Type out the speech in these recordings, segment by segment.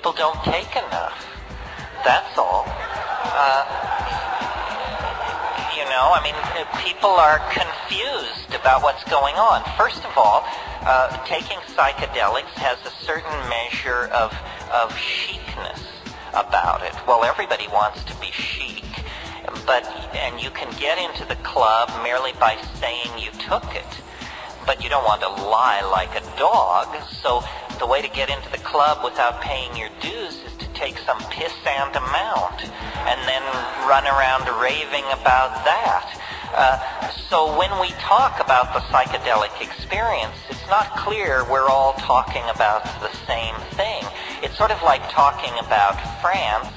people don't take enough. That's all. You know, I mean, people are confused about what's going on. First of all, taking psychedelics has a certain measure of chicness about it. Well, everybody wants to be chic, and you can get into the club merely by saying you took it. But you don't want to lie like a dog, so the way to get into the club without paying your dues is to take some pissant amount and then run around raving about that. So when we talk about the psychedelic experience, it's not clear we're all talking about the same thing. It's sort of like talking about France,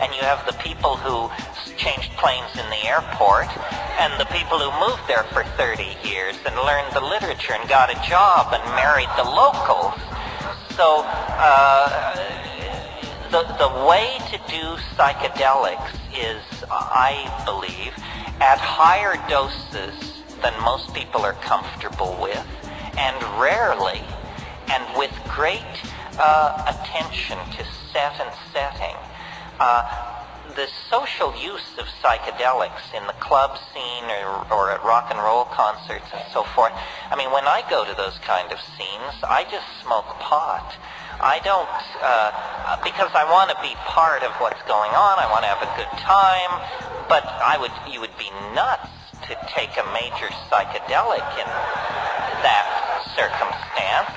and you have the people who changed planes in the airport, and the people who moved there for 30 years and learned the literature and got a job and married the locals. So the way to do psychedelics is, I believe, at higher doses than most people are comfortable with, and rarely, and with great attention to set and setting. The social use of psychedelics in the club scene or at rock and roll concerts and so forth, I mean, when I go to those kind of scenes, I just smoke pot. I don't, because I want to be part of what's going on, I want to have a good time, but you would be nuts to take a major psychedelic in that circumstance.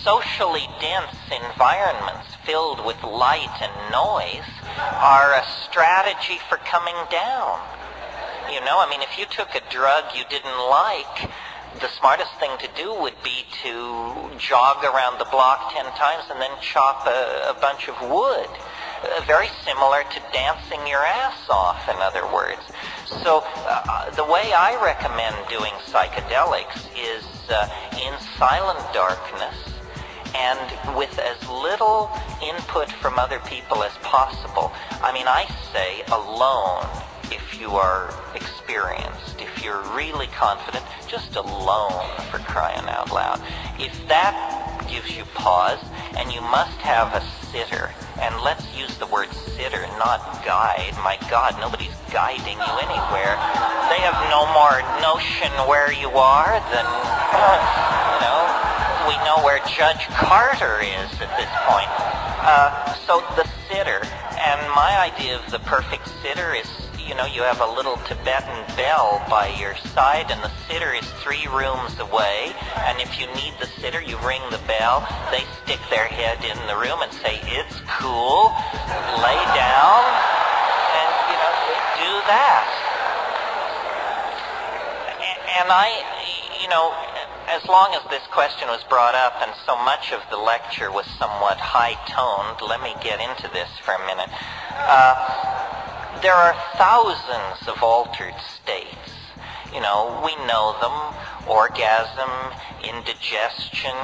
Socially dense environments filled with light and noise are a strategy for coming down. You know, I mean, if you took a drug you didn't like, the smartest thing to do would be to jog around the block 10 times and then chop a bunch of wood. Very similar to dancing your ass off, in other words. So the way I recommend doing psychedelics is in silent darkness, and with as little input from other people as possible. I mean, I say alone if you are experienced. If you're really confident, just alone, for crying out loud. If that gives you pause, and you must have a sitter, and let's use the word sitter, not guide. My God, nobody's guiding you anywhere. They have no more notion where you are than, you know, we know where Judge Carter is at this point. So the sitter, and my idea of the perfect sitter is, you know, you have a little Tibetan bell by your side, and the sitter is 3 rooms away, and if you need the sitter, you ring the bell, they stick their head in the room and say, "It's cool, lay down," and, you know, do that. And you know, as long as this question was brought up and so much of the lecture was somewhat high-toned, let me get into this for a minute. There are thousands of altered states. You know, we know them: orgasm, indigestion,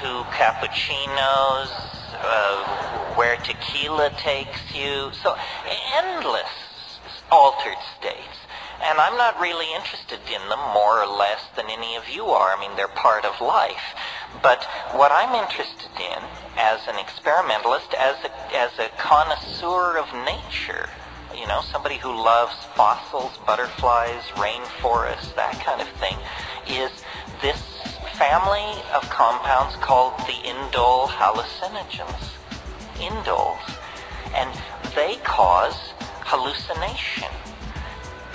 2 cappuccinos, where tequila takes you. So, endless altered states. And I'm not really interested in them more or less than any of you are. I mean, they're part of life. But what I'm interested in as an experimentalist, as a connoisseur of nature, you know, somebody who loves fossils, butterflies, rainforests, that kind of thing, is this family of compounds called the indole hallucinogens. Indoles. And they cause hallucination.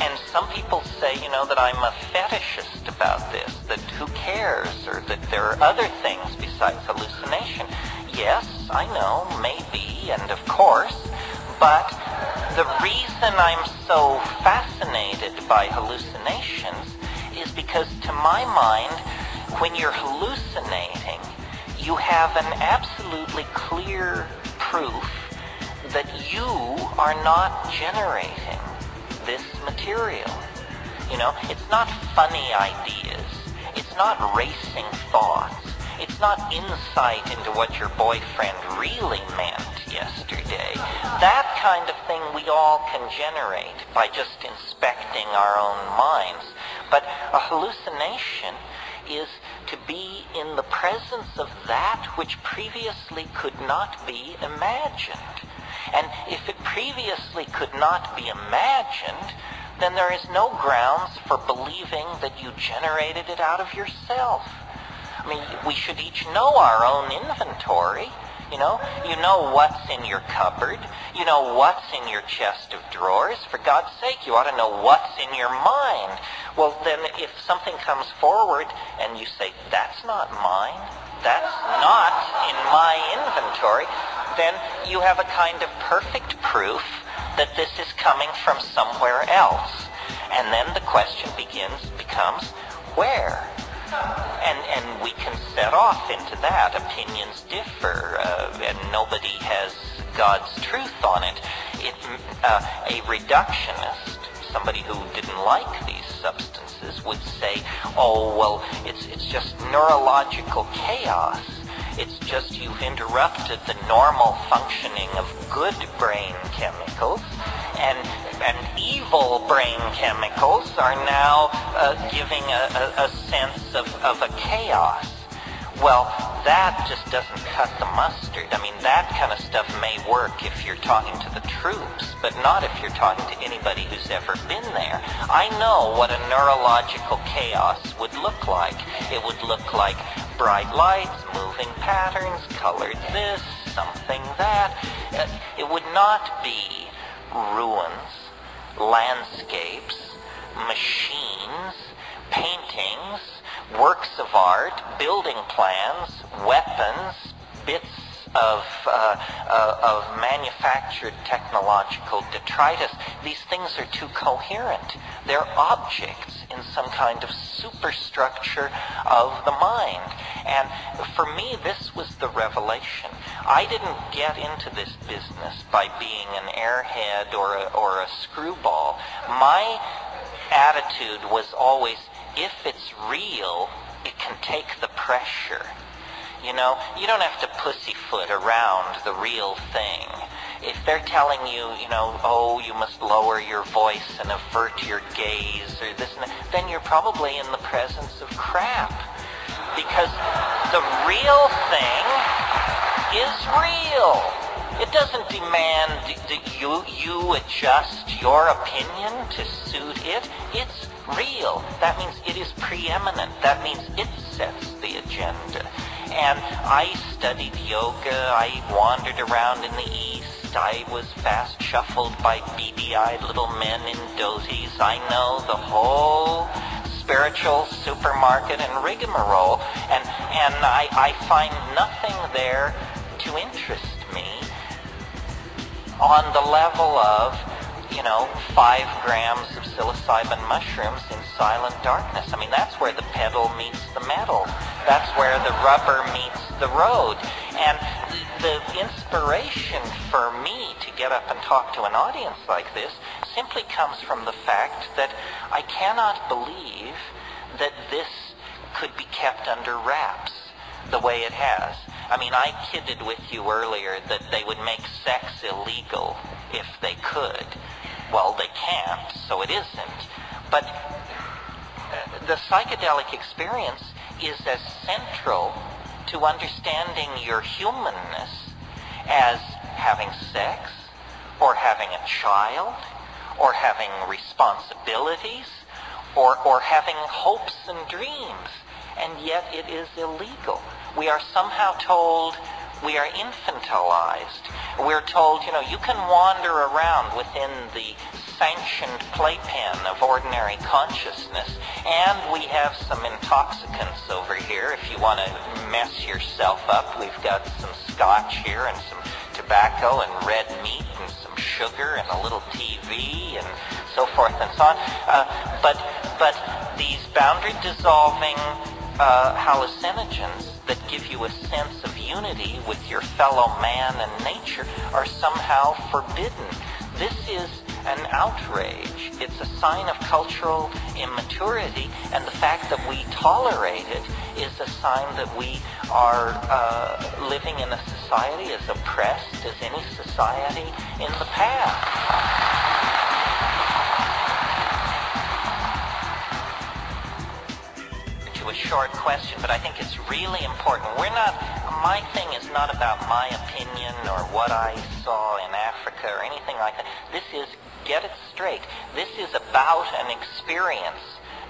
And some people say, you know, that I'm a fetishist about this, that who cares, or that there are other things besides hallucination. Yes, I know, maybe, and of course, but the reason I'm so fascinated by hallucinations is because, to my mind, when you're hallucinating, you have an absolutely clear proof that you are not generating this material. You know, it's not funny ideas. It's not racing thoughts. It's not insight into what your boyfriend really meant yesterday. That kind of thing we all can generate by just inspecting our own minds. But a hallucination is to be in the presence of that which previously could not be imagined. And if it previously could not be imagined, then there is no grounds for believing that you generated it out of yourself. I mean, we should each know our own inventory. You know what's in your cupboard. You know what's in your chest of drawers. For God's sake, you ought to know what's in your mind. Well, then if something comes forward and you say, that's not mine, that's not in my inventory, then you have a kind of perfect proof that this is coming from somewhere else. And then the question becomes, where? And we can set off into that. Opinions differ, and nobody has God's truth on it. A reductionist, somebody who didn't like these substances, would say, oh, well, it's just neurological chaos. It's just you've interrupted the normal functioning of good brain chemicals, and evil brain chemicals are now giving a sense of a chaos. Well, that just doesn't cut the mustard. I mean, that kind of stuff may work if you're talking to the troops, but not if you're talking to anybody who's ever been there. I know what a neurological chaos would look like. It would look like bright lights, moving patterns, colored this, something that. It would not be ruins, landscapes, machines, paintings, works of art, building plans, weapons, bits of manufactured technological detritus. These things are too coherent. They're objects in some kind of superstructure of the mind. And for me, this was the revelation. I didn't get into this business by being an airhead or a screwball. My attitude was always, if it's real, it can take the pressure. You don't have to pussyfoot around the real thing. If they're telling you, oh, you must lower your voice and avert your gaze or this and that, then you're probably in the presence of crap. Because the real thing is real. It doesn't demand that you adjust your opinion to suit it. It's real. That means it is preeminent. That means it sets the agenda. And I studied yoga. I wandered around in the East. I was fast shuffled by beady-eyed little men in dhoties. I know the whole spiritual supermarket and rigmarole. And I find nothing there to interest me on the level of 5 grams of psilocybin mushrooms in silent darkness. I mean, that's where the pedal meets the metal. That's where the rubber meets the road. And the inspiration for me to get up and talk to an audience like this simply comes from the fact that I cannot believe that this could be kept under wraps the way it has. I mean, I kidded with you earlier that they would make sex illegal if they could. Well, they can't, so it isn't. But the psychedelic experience is as central to understanding your humanness as having sex, or having a child, or having responsibilities, or having hopes and dreams. And yet it is illegal. We are somehow told we are infantilized. We're told, you can wander around within the sanctioned playpen of ordinary consciousness, and we have some intoxicants over here. If you want to mess yourself up, we've got some scotch here and some tobacco and red meat and some sugar and a little TV and so forth and so on. But these boundary-dissolving hallucinogens that give you a sense of unity with your fellow man and nature are somehow forbidden. This is an outrage. It's a sign of cultural immaturity, and the fact that we tolerate it is a sign that we are living in a society as oppressed as any society in the past. a short question, but I think it's really important. My thing is not about my opinion or what I saw in Africa or anything like that. This is, get it straight, this is about an experience,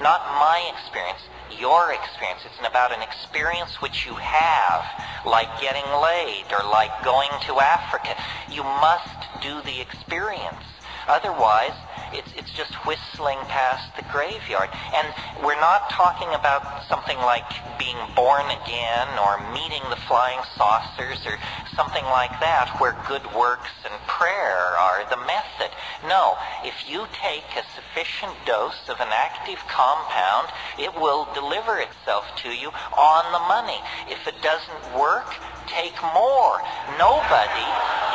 not my experience, your experience. It's about an experience which you have, like getting laid or like going to Africa. You must do the experience. Otherwise, it's just whistling past the graveyard. And we're not talking about something like being born again or meeting the flying saucers or something like that, where good works and prayer are the method. No, if you take a sufficient dose of an active compound, it will deliver itself to you on the money. If it doesn't work, take more. Nobody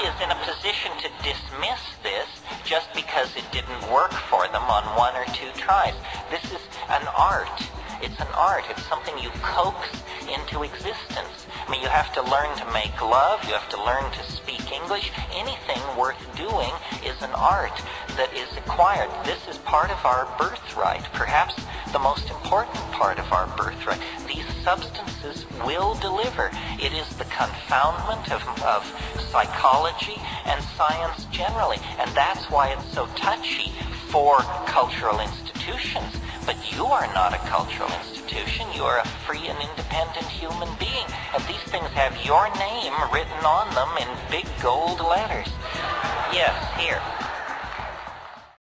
is in a position to dismiss this just because it didn't work for them on one or two tries. This is an art. It's an art. It's something you coax into existence. I mean, you have to learn to make love. You have to learn to speak English. Anything worth doing is an art that is acquired. This is part of our birthright, perhaps the most important part of our birthright. These substances will deliver. It is the confoundment of psychology and science generally, and that's why it's so touchy for cultural institutions. But you are not a cultural institution. You are a free and independent human being, and these things have your name written on them in big gold letters. Yes, here.